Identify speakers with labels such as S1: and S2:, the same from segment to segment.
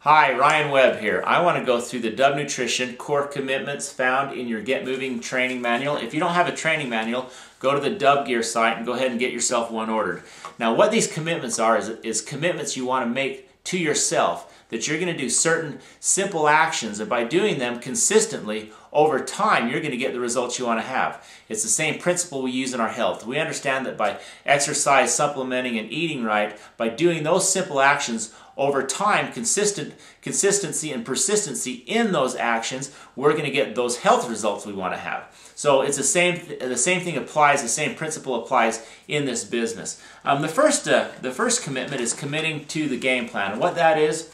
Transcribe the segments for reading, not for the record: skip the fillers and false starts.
S1: Hi, Ryan Webb here. I want to go through the Dub Nutrition core commitments found in your Get Moving training manual. If you don't have a training manual, go to the Dub Gear site and go ahead and get yourself one ordered. Now, what these commitments are is commitments you want to make to yourself, that you're going to do certain simple actions, and by doing them consistently over time, you're going to get the results you want to have. It's the same principle we use in our health. We understand that by exercise, supplementing, and eating right, by doing those simple actions over time, consistency and persistency in those actions, we're going to get those health results we want to have. So it's the same thing applies, the same principle applies in this business. The first commitment is committing to the game plan. And what that is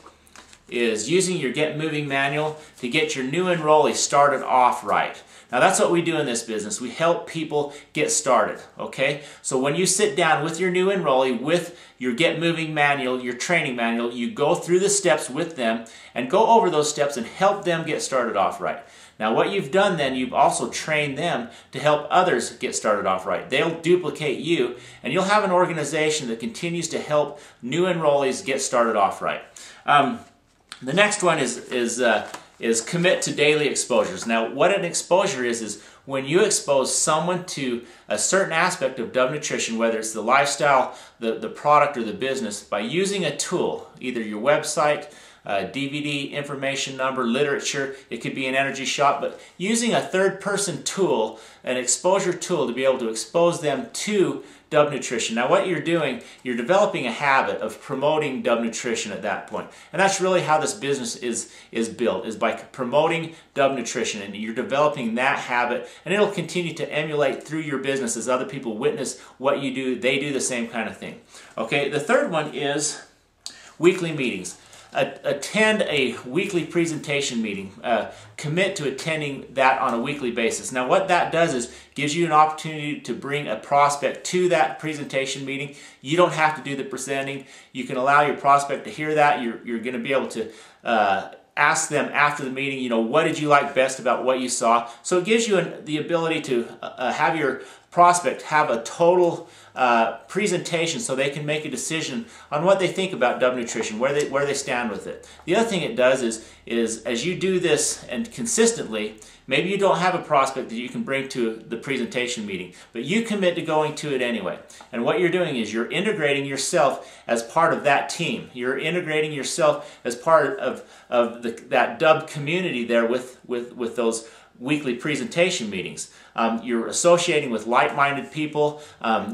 S1: using your Get Moving manual to get your new enrollee started off right. Now that's what we do in this business. We help people get started, okay? So when you sit down with your new enrollee with your Get Moving manual, your training manual, you go through the steps with them and go over those steps and help them get started off right. Now what you've done then, you've also trained them to help others get started off right. They'll duplicate you, and you'll have an organization that continues to help new enrollees get started off right. The next one is commit to daily exposures. Now, what an exposure is when you expose someone to a certain aspect of Dub Nutrition, whether it's the lifestyle, the product, or the business, by using a tool, either your website, DVD, information number, literature, it could be an energy shot, but using a third-person tool, an exposure tool, to be able to expose them to Dub Nutrition. Now what you're doing, you're developing a habit of promoting Dub Nutrition at that point. And that's really how this business is built, is by promoting Dub Nutrition. And you're developing that habit, and it'll continue to emulate through your business as other people witness what you do. They do the same kind of thing. Okay, the third one is weekly meetings. Attend a weekly presentation meeting. Commit to attending that on a weekly basis. Now what that does is gives you an opportunity to bring a prospect to that presentation meeting. You don't have to do the presenting. You can allow your prospect to hear that. You're going to be able to ask them after the meeting, you know, what did you like best about what you saw? So it gives you the ability to have your prospect have a total presentation so they can make a decision on what they think about Dub Nutrition, where they stand with it. The other thing it does is as you do this and consistently, maybe you don't have a prospect that you can bring to the presentation meeting, but you commit to going to it anyway. And what you're doing is you're integrating yourself as part of that team. You're integrating yourself as part of that Dub community there with those weekly presentation meetings. You're associating with like-minded people.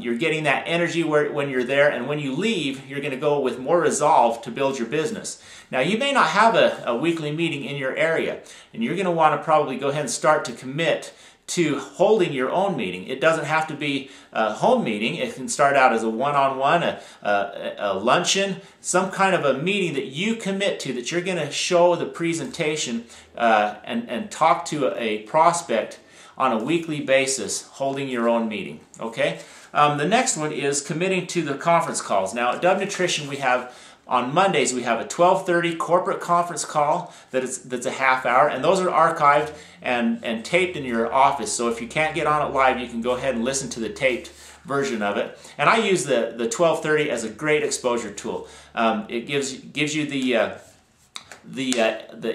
S1: You're getting that energy when you're there, and when you leave, you're going to go with more resolve to build your business. Now, you may not have a weekly meeting in your area, and you're going to want to probably go ahead and start to commit to holding your own meeting. It doesn't have to be a home meeting. It can start out as a one-on-one, a luncheon, some kind of a meeting that you commit to, that you're going to show the presentation and talk to a prospect on a weekly basis, holding your own meeting. Okay. The next one is committing to the conference calls. Now at Dub Nutrition, we have on Mondays, we have a 12:30 corporate conference call that's a half hour, and those are archived and taped in your office. So if you can't get on it live, you can go ahead and listen to the taped version of it. And I use the 12:30 as a great exposure tool. It gives you the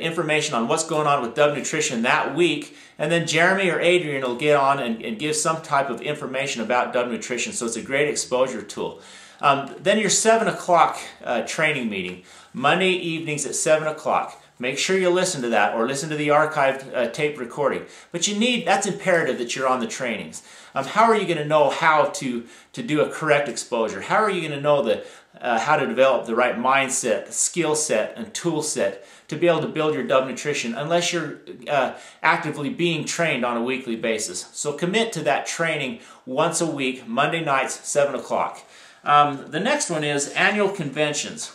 S1: information on what's going on with Dub Nutrition that week, and then Jeremy or Adrian will get on and give some type of information about Dub Nutrition. So it's a great exposure tool. Then your 7 o'clock training meeting, Monday evenings at 7 o'clock. Make sure you listen to that, or listen to the archived tape recording. But that's imperative that you're on the trainings. How are you going to know how to do a correct exposure? How are you going to know how to develop the right mindset, skill set, and tool set to be able to build your Dub Nutrition unless you're actively being trained on a weekly basis? So commit to that training once a week, Monday nights, 7 o'clock. The next one is annual conventions.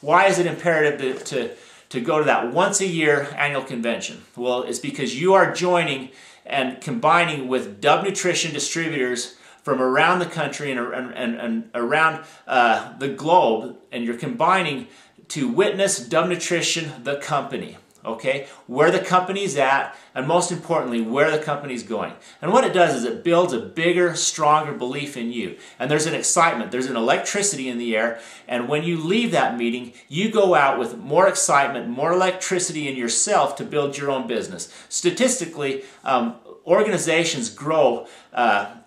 S1: Why is it imperative to go to that once a year annual convention? Well, it's because you are joining and combining with Dub Nutrition distributors from around the country and around the globe, and you're combining to witness Dub Nutrition, the company. okay? Where the company's at, and most importantly, where the company's going. And what it does is it builds a bigger, stronger belief in you. And there's an excitement, there's an electricity in the air, and when you leave that meeting, you go out with more excitement, more electricity in yourself to build your own business. Statistically, organizations grow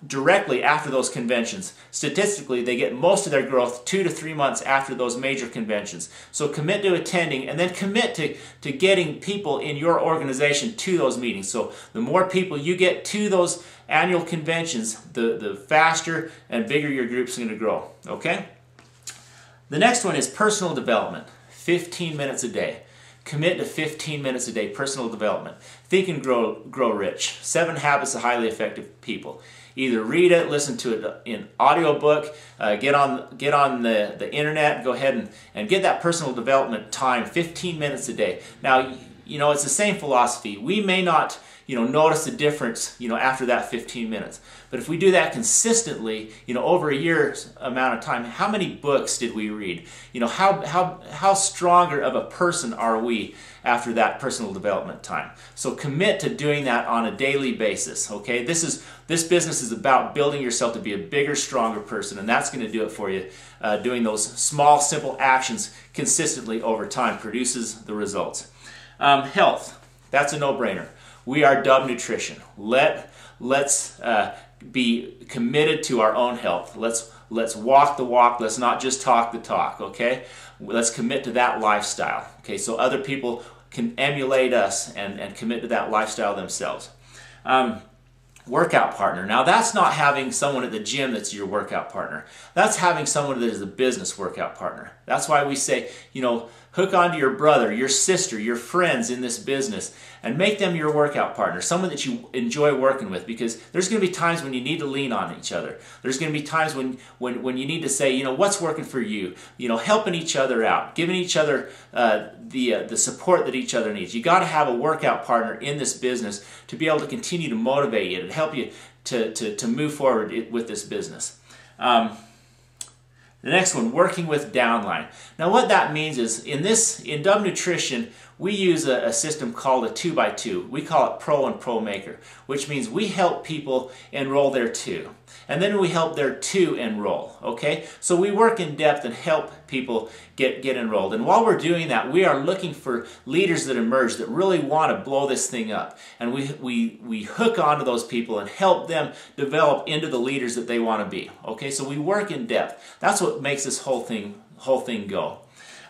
S1: directly after those conventions. Statistically, they get most of their growth 2 to 3 months after those major conventions. So commit to attending, and then commit to getting people in your organization to those meetings. So the more people you get to those annual conventions, the faster and bigger your group's going to grow. Okay? The next one is personal development. 15 minutes a day. Commit to 15 minutes a day, personal development. Think and grow rich. 7 Habits of Highly Effective People. Either read it, listen to it in audiobook, get on the internet, go ahead and get that personal development time, 15 minutes a day. Now, you know, it's the same philosophy. We may not, you know, notice the difference, you know, after that 15 minutes. But if we do that consistently, you know, over a year's amount of time, how many books did we read? You know, how stronger of a person are we after that personal development time? So commit to doing that on a daily basis, okay? This business is about building yourself to be a bigger, stronger person, and that's going to do it for you. Doing those small, simple actions consistently over time produces the results. Health, that's a no-brainer. We are Dub Nutrition. Let's be committed to our own health. Let's walk the walk. Let's not just talk the talk, okay? Let's commit to that lifestyle, okay? So other people can emulate us and commit to that lifestyle themselves. Workout partner. Now that's not having someone at the gym that's your workout partner. That's having someone that is a business workout partner. That's why we say, you know, hook onto your brother, your sister, your friends in this business and make them your workout partner, someone that you enjoy working with, because there's going to be times when you need to lean on each other. There's going to be times when you need to say, you know, what's working for you? You know, helping each other out, giving each other the support that each other needs. You got to have a workout partner in this business to be able to continue to motivate you, to help you to move forward with this business. The next one, working with downline. Now what that means is in Dub Nutrition, we use a system called a 2x2. We call it Pro and Pro Maker, which means we help people enroll their 2. And then we help their 2 enroll, okay? So we work in depth and help people get enrolled. And while we're doing that, we are looking for leaders that emerge that really want to blow this thing up. And we hook onto those people and help them develop into the leaders that they want to be, okay? So we work in depth. That's what makes this whole thing go.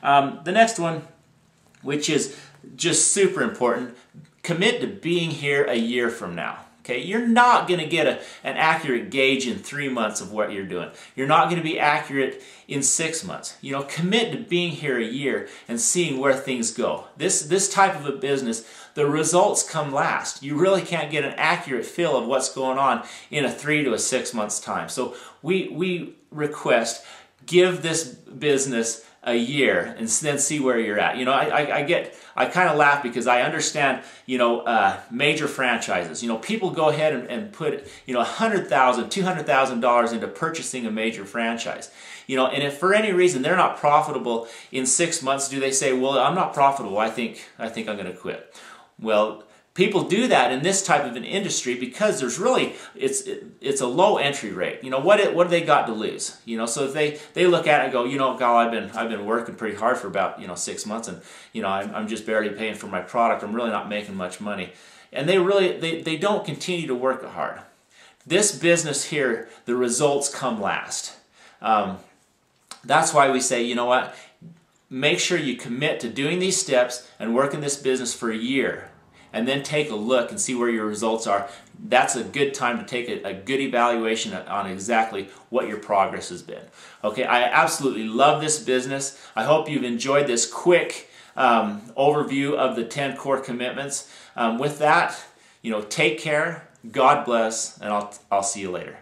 S1: The next one, which is just super important, commit to being here a year from now. Okay, you're not going to get an accurate gauge in 3 months of what you're doing. You're not going to be accurate in 6 months. You know, commit to being here a year and seeing where things go. This type of a business, the results come last. You really can't get an accurate feel of what's going on in a 3 to 6 months time. So we request, give this business a year and then see where you're at. You know, I kind of laugh because I understand, you know, major franchises. You know, people go ahead and put, you know, $100,000, $200,000 into purchasing a major franchise. You know, and if for any reason they're not profitable in 6 months, do they say, well, I'm not profitable, I think I'm going to quit? Well, people do that in this type of an industry because there's really, it's a low entry rate. You know, what have they got to lose? You know, so if they look at it and go, you know, God, I've been working pretty hard for about, you know, 6 months, and you know, I'm just barely paying for my product. I'm really not making much money, and they don't continue to work hard. This business here, the results come last. That's why we say, you know what, make sure you commit to doing these steps and work in this business for a year, and then take a look and see where your results are. That's a good time to take a good evaluation on exactly what your progress has been. Okay, I absolutely love this business. I hope you've enjoyed this quick overview of the 10 core commitments. With that, you know, take care, God bless, and I'll see you later.